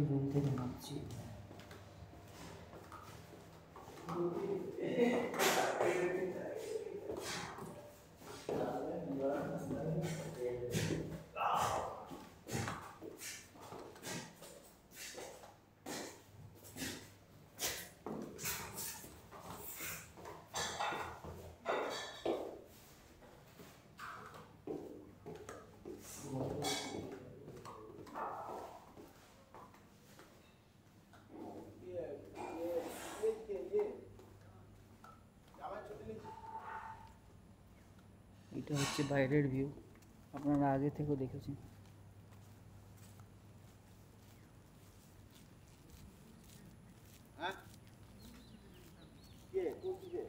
Room থেকে নামছি। এটা হচ্ছে বাইরের ভিউ, আপনারা আগে থেকেও দেখেছেন।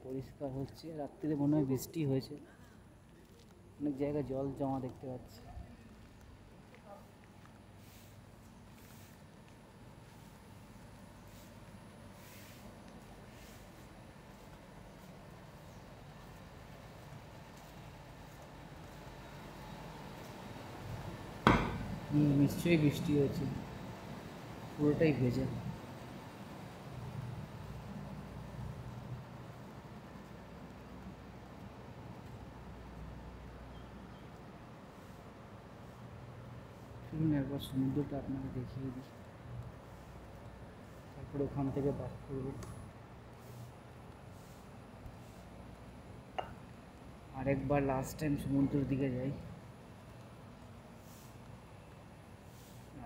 পরিষ্কার হচ্ছে, রাত্রিরে মনে হয় বৃষ্টি হয়েছে, অনেক জায়গায় জল জমা দেখতে পাচ্ছি। নিশ্চয়ই বৃষ্টি হয়েছে, পুরোটাই ভেজা। চলুন একবার সমুদ্রটা আপনাকে দেখিয়ে দিই, তারপরে ওখান থেকে ব্যাক করবো। আরেকবার লাস্ট টাইম সমুদ্রের দিকে যাই,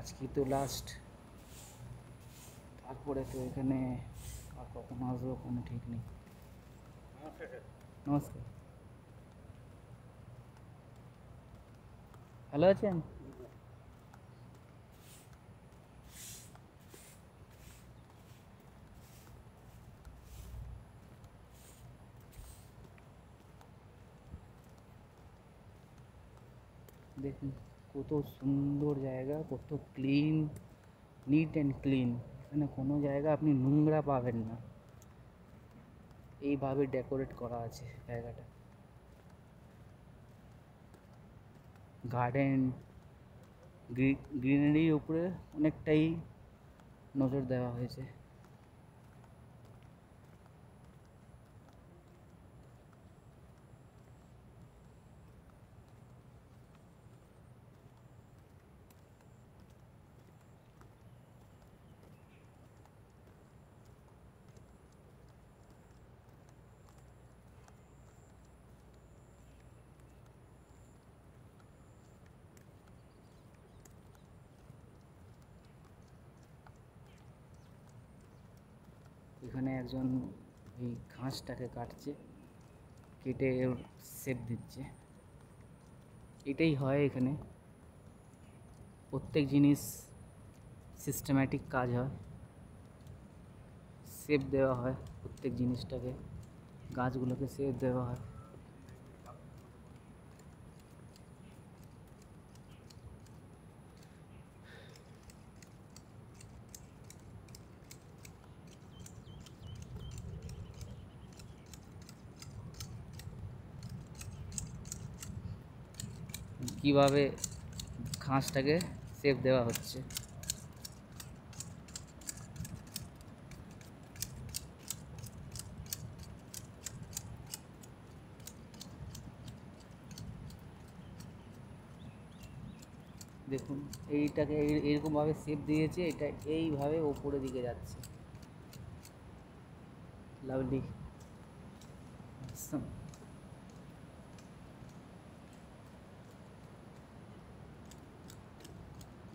আজকে তো লাস্ট, তারপরে তো এখানে আর কখন আসবো কোনো ঠিক নেই। নমস্কার, ভালো আছেন? দেখুন কত সুন্দর জায়গা, কত ক্লিন, নিট অ্যান্ড ক্লিন। এখানে কোনো জায়গা আপনি নোংরা পাবেন না, এইভাবে ডেকোরেট করা আছে জায়গাটা। গার্ডেন, গ্রিনারির উপরে অনেকটাই নজর দেওয়া হয়েছে। এখানে একজন এই ঘাসটাকে কাটছে, কেটে শেপ দিচ্ছে। এটাই হয় এখানে, প্রত্যেক জিনিস সিস্টেম্যাটিক কাজ হয়, শেপ দেওয়া হয় প্রত্যেক জিনিসটাকে, গাছগুলোকে শেপ দেওয়া হয়। কিভাবে ঘাসটাকে শেপ দেওয়া হচ্ছে। দেখুন এইটাকে এরকমভাবে শেপ দিয়েছে, এটা এইভাবে ওপরের দিকে যাচ্ছে। লাভলি,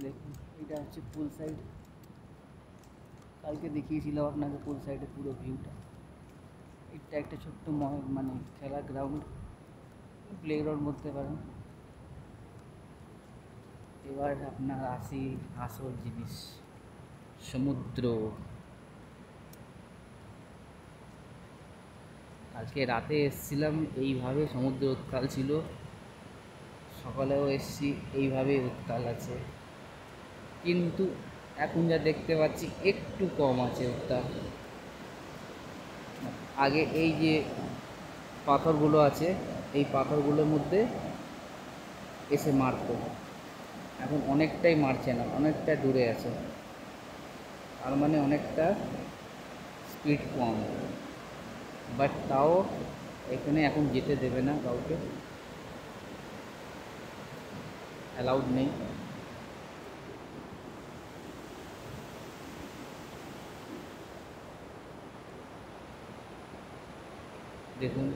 দেখুন এটা হচ্ছে পুল সাইড, কালকে দেখিয়েছিলাম আপনাকে পুল সাইডের পুরো ভিউটা। এটা একটা ছোট্ট মানে খেলার গ্রাউন্ড, প্লেগ্রাউন্ড বলতে পারেন। এবার আপনার আসি আসল জিনিস, সমুদ্র। কালকে রাতে এসছিলাম, এইভাবে সমুদ্র উত্তাল ছিল, সকালেও এসছি, এইভাবে উত্তাল আছে, কিন্তু এখন যা দেখতে পাচ্ছি একটু কম আছে উত্তাল। আগে এই যে পাথরগুলো আছে, এই পাথরগুলোর মধ্যে এসে মারতো, এখন অনেকটাই মারছে না, অনেকটা দূরে আছে। তার মানে অনেকটা স্পিড কম, বাট তাও এখানে এখন যেতে দেবে না, কাউকে অ্যালাউড নেই। দেখুন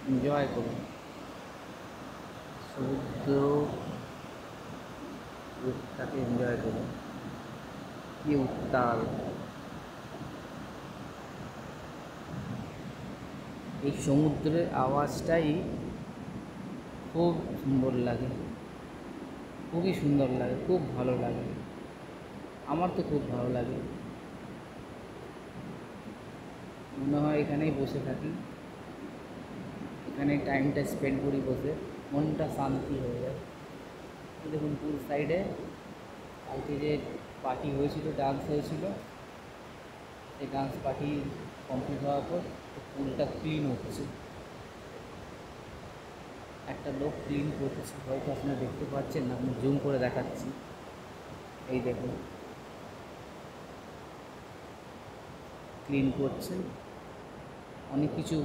এনজয় করুন সমুদ্র রূপটাকে, এনজয় করুন। কি উত্তাল! এই সমুদ্রের আওয়াজটাই খুব সুন্দর লাগে, খুবই সুন্দর লাগে, খুব ভালো লাগে। আমার তো খুব ভালো লাগে, মনে হয় এখানেই বসে থাকি, এখানে টাইমটা স্পেন্ড করি বসে, মনটা শান্তি হয়ে যায়। দেখুন পুল সাইডে কালকে যে পার্টি হয়েছিল, ডান্স হয়েছিল, সেই ডান্স পার্টি কমপ্লিট হওয়ার পর পুলটা ক্লিন হচ্ছে, একটা লোক ক্লিন করছে, হয়তো আপনারা দেখতে পাচ্ছেন না, আমি জুম করে দেখাচ্ছি। এই দেখুন ক্লিন করছে, অনেক কিছু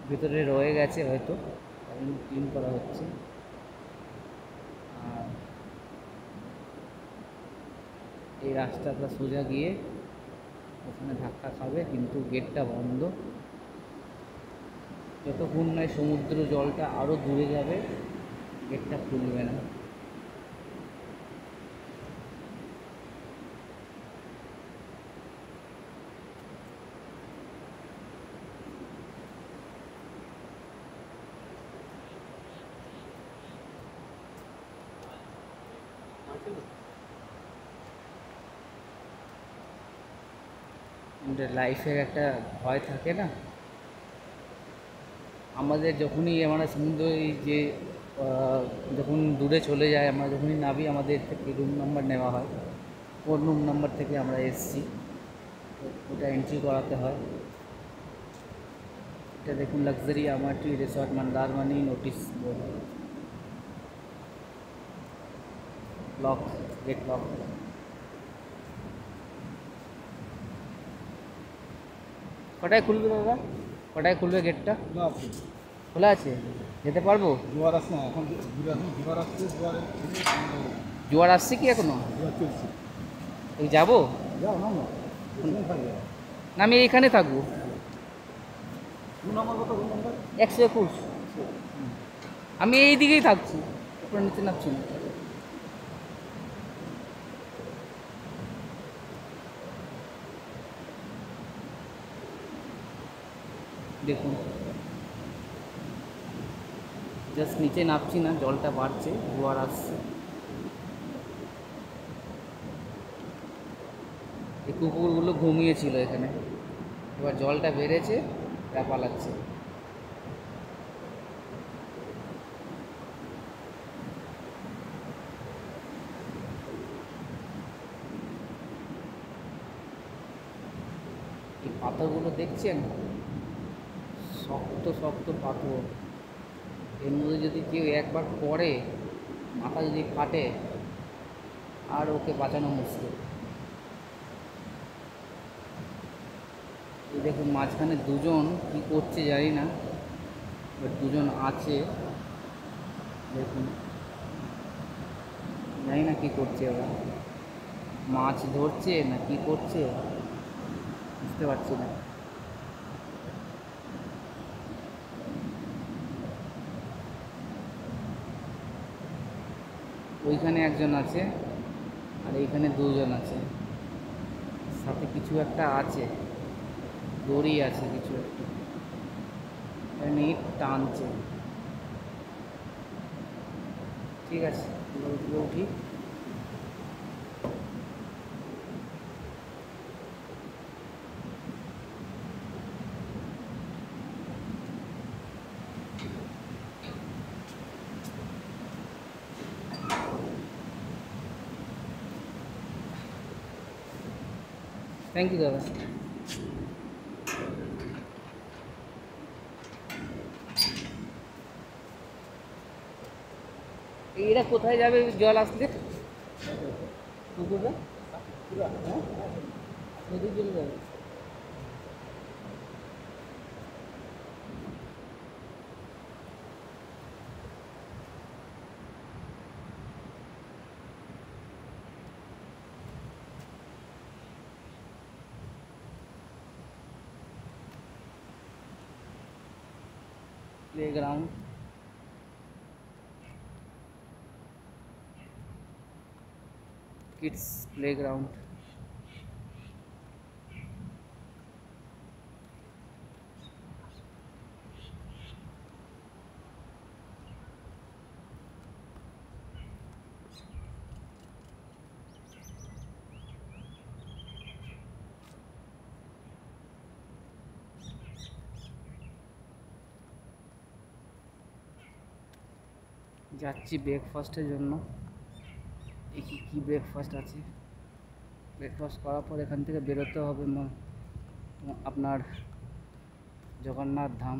ভেতরে রয়ে গেছে হয়তো, এখন ক্লিন করা হচ্ছে। আর এই রাস্তাটা সোজা গিয়ে ওখানে ধাক্কা খাবে, কিন্তু গেটটা বন্ধ, যতক্ষণ নয় সমুদ্র জলটা আরও দূরে যাবে গেটটা খুলবে না। আমাদের লাইফের একটা ভয় থাকে না, আমাদের যখনই আমরা সমুদ্র যে যখন দূরে চলে যায়, আমরা যখনই নামি আমাদের থেকে রুম নাম্বার নেওয়া হয়, কোন রুম নাম্বার থেকে আমরা এসেছি ওটা এন্ট্রি করাতে হয়। এটা দেখুন লাক্সারি আমাটি resort Mandarmani notice board, lock, gate lock. কটায় খুলবে দাদা, কটায় খুলবে গেটটা? খোলা আছে, যেতে পারবো? জোয়ার আসছে না এখন, জোয়ার আসছে, জোয়ার আসছে কি এখনো? জোয়ার চলছে। এই যাবো যাও না না, এখানেই থাকবে। না, আমি এইখানে থাকবো। রুম নাম্বার কত? Room number 121। আমি এই দিকেই থাকছি, উপরে নিচে নামছি না। দেখুন জাস্ট নিচে নামছি না, জলটা বাড়ছে, জোয়ার আসছে। এই কুকুরগুলো ঘুমিয়েছিল এখানে, এবার জলটা বেড়েছে, এরা পালাচ্ছে। এই পাথরগুলো দেখছেন, শক্ত শক্ত পাথর, এর মধ্যে যদি কেউ একবার পড়ে, মাথা যদি ফাটে, আর ওকে বাঁচানো মুশকিল। এই দেখুন মাঝখানে দুজন কি করছে জানি না, বাট দুজন আছে, দেখুন জানি না কি করছে ওরা, মাছ ধরছে না কি করছে বুঝতে পারছি না। ওইখানে একজন আছে, আর এইখানে দুজন আছে, সাথে কিছু একটা আছে, দড়ি আছে কিছু একটা, নেট টানছে। ঠিক আছে, উঠি। থ্যাংক ইউ দাদা। এরা কোথায় যাবে জল আসলে? পুকুরে? হ্যাঁ, নদীর জন্য যাবে। Playground, kids playground. যাচ্ছি ব্রেকফাস্টের জন্য। দেখি কি ব্রেকফাস্ট আছে। ব্রেকফাস্ট করার পর এখান থেকে বেরোতে হবে আপনার জগন্নাথ ধাম,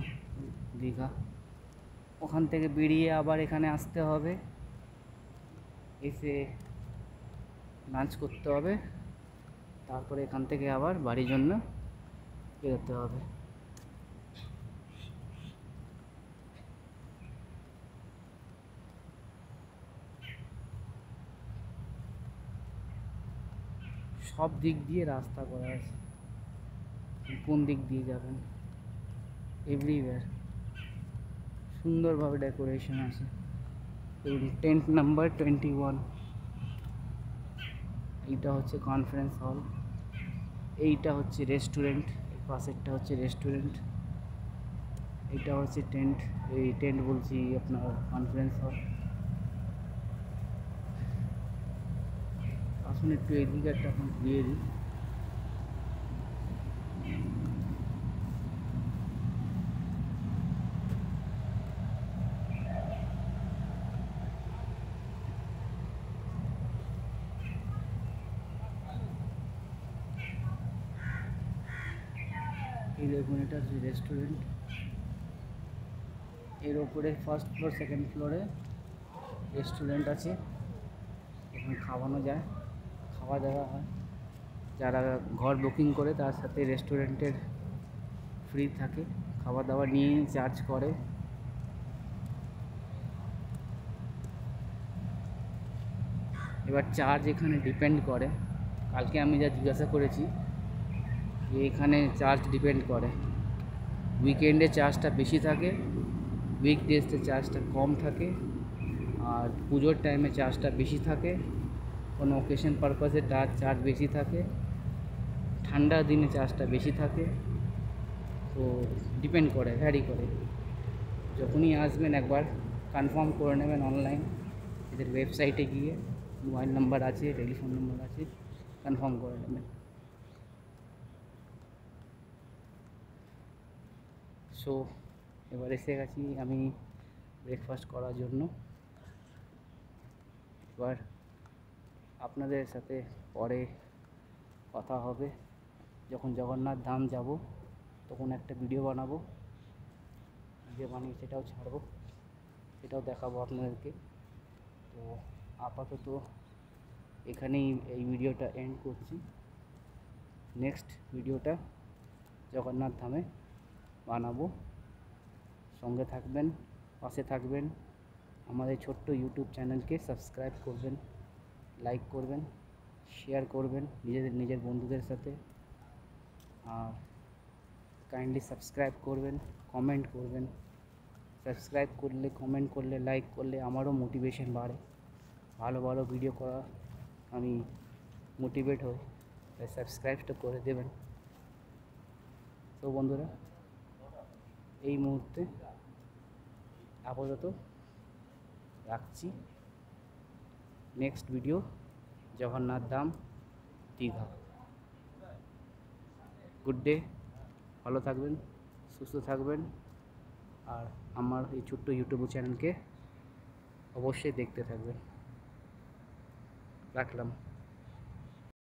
দীঘা। ওখান থেকে বেরিয়ে আবার এখানে আসতে হবে, এসে লাঞ্চ করতে হবে, তারপরে এখান থেকে আবার বাড়ির জন্য বেরোতে হবে। সব দিক দিয়ে রাস্তা করা আছে, কোন দিক দিয়ে যাবেন এভরিওয়্যার সুন্দরভাবে ডেকোরেশন আছে। Tent number 21। এইটা হচ্ছে কনফারেন্স হল, এইটা হচ্ছে রেস্টুরেন্ট, এই পাশেরটা হচ্ছে রেস্টুরেন্ট, এইটা হচ্ছে টেন্ট। এই টেন্ট বলছি আপনার কনফারেন্স হল। আসুন একটু এই দিকটা এখন ঘুরিয়ে দিই। এই দেখুন, এটা হচ্ছে রেস্টুরেন্ট। এর ওপরে ফার্স্ট ফ্লোর, সেকেন্ড ফ্লোরে রেস্টুরেন্ট আছে, এখানে খাওয়ানো যায়, খাওয়া দাওয়া হয়। যারা ঘর বুকিং করে তার সাথে রেস্টুরেন্টের ফ্রি থাকে, খাওয়া দাওয়া নিয়েই চার্জ করে। এবার চার্জ এখানে ডিপেন্ড করে, কালকে আমি যা জিজ্ঞাসা করেছি যে এখানে চার্জ ডিপেন্ড করে। উইকেন্ডে চার্জটা বেশি থাকে, উইকডেজতে চার্জটা কম থাকে, আর পুজোর টাইমে চার্জটা বেশি থাকে, কোনো অকেশন পারপাসে চার্জ বেশি থাকে, ঠান্ডার দিনে চার্জটা বেশি থাকে। তো ডিপেন্ড করে, ভ্যারি করে। যখনই আসবেন একবার কনফার্ম করে নেবেন অনলাইন, এদের ওয়েবসাইটে গিয়ে মোবাইল নাম্বার আছে, টেলিফোন নাম্বার আছে, কনফার্ম করে নেবেন। সো এবার এসে গেছি আমি ব্রেকফাস্ট করার জন্য। এবার আপনাদের সাথে পরে কথা হবে, যখন জগন্নাথ ধাম যাব তখন একটা ভিডিও বানাবো, ভিডিও বানিয়ে সেটাও ছাড়বো, সেটাও দেখাবো আপনাদেরকে। তো আপাতত এখানেই এই ভিডিওটা এন্ড করছি। নেক্সট ভিডিওটা জগন্নাথ ধামে বানাবো, সঙ্গে থাকবেন, পাশে থাকবেন। আমাদের ছোট্ট ইউটিউব চ্যানেলকে সাবস্ক্রাইব করবেন, লাইক করবেন, শেয়ার করবেন নিজের বন্ধুদের সাথে। আর কাইন্ডলি সাবস্ক্রাইব করবেন, কমেন্ট করবেন। সাবস্ক্রাইব করলে, কমেন্ট করলে, লাইক করলে আমারও মোটিভেশন বাড়ে, ভালো ভালো ভিডিও করা আমি মোটিভেট হই। তাই সাবস্ক্রাইবটা করে দেবেন। তো বন্ধুরা, এই মুহূর্তে আপাতত রাখছি। Next video Jagannath Dham, Digha. Good day, ভালো থাকবেন, সুস্থ থাকবেন, আর আমার এই ছোট্ট ইউটিউব চ্যানেলকে অবশ্যই দেখতে থাকবেন। রাখলাম।